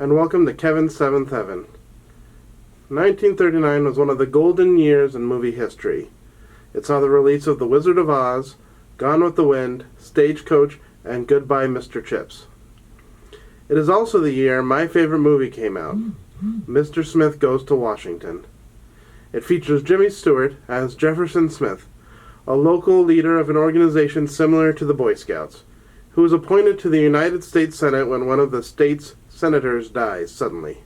and welcome to Kevin's Seventh Heaven. 1939 was one of the golden years in movie history. It saw the release of The Wizard of Oz, Gone with the Wind, Stagecoach, and Goodbye, Mr. Chips. It is also the year my favorite movie came out, Mr. Smith Goes to Washington. It features Jimmy Stewart as Jefferson Smith, a local leader of an organization similar to the Boy Scouts, who was appointed to the United States Senate when one of the state's senators dies suddenly.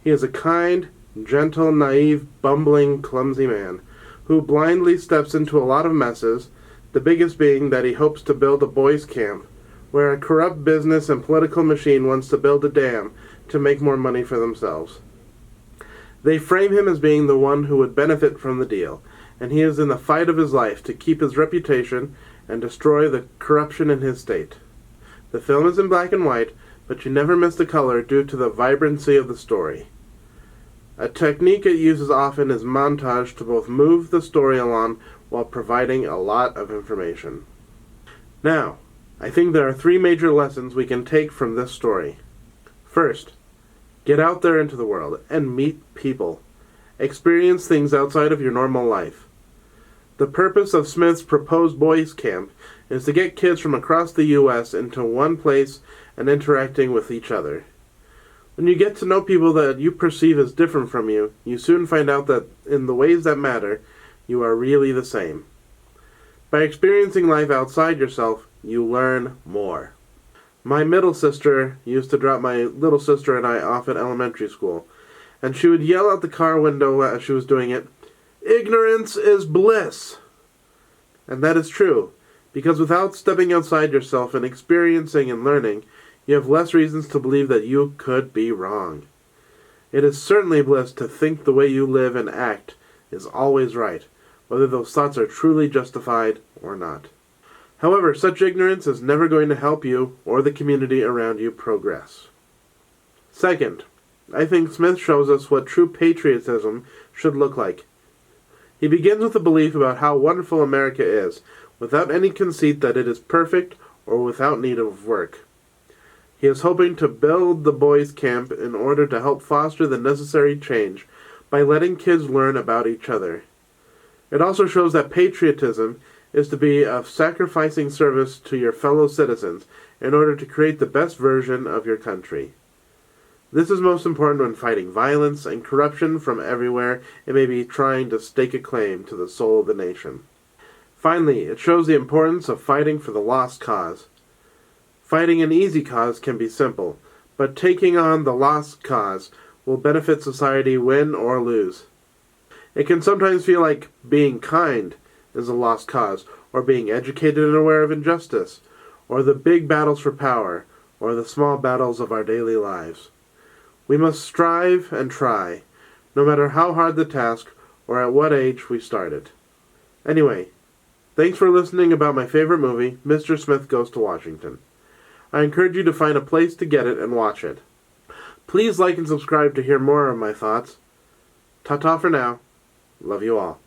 He is a kind, gentle, naive, bumbling, clumsy man who blindly steps into a lot of messes, the biggest being that he hopes to build a boys' camp where a corrupt business and political machine wants to build a dam to make more money for themselves. They frame him as being the one who would benefit from the deal, and he is in the fight of his life to keep his reputation and destroy the corruption in his state. The film is in black and white, but you never miss the color due to the vibrancy of the story. A technique it uses often is montage to both move the story along while providing a lot of information. Now, I think there are three major lessons we can take from this story. First, get out there into the world and meet people. Experience things outside of your normal life. The purpose of Smith's proposed boys' camp is to get kids from across the U.S. into one place and interacting with each other. When you get to know people that you perceive as different from you, you soon find out that in the ways that matter, you are really the same. By experiencing life outside yourself, you learn more. My middle sister used to drop my little sister and I off at elementary school, and she would yell out the car window as she was doing it, "Ignorance is bliss!" And that is true, because without stepping outside yourself and experiencing and learning, you have less reasons to believe that you could be wrong. It is certainly bliss to think the way you live and act is always right, whether those thoughts are truly justified or not. However, such ignorance is never going to help you or the community around you progress. Second, I think Smith shows us what true patriotism should look like. He begins with a belief about how wonderful America is, without any conceit that it is perfect or without need of work. He is hoping to build the boys' camp in order to help foster the necessary change by letting kids learn about each other. It also shows that patriotism is to be a sacrificing service to your fellow citizens in order to create the best version of your country. This is most important when fighting violence and corruption from everywhere it may be trying to stake a claim to the soul of the nation. Finally, it shows the importance of fighting for the lost cause. Fighting an easy cause can be simple, but taking on the lost cause will benefit society win or lose. It can sometimes feel like being kind is a lost cause, or being educated and aware of injustice, or the big battles for power, or the small battles of our daily lives. We must strive and try, no matter how hard the task or at what age we started. Anyway, thanks for listening about my favorite movie, Mr. Smith Goes to Washington. I encourage you to find a place to get it and watch it. Please like and subscribe to hear more of my thoughts. Ta-ta for now. Love you all.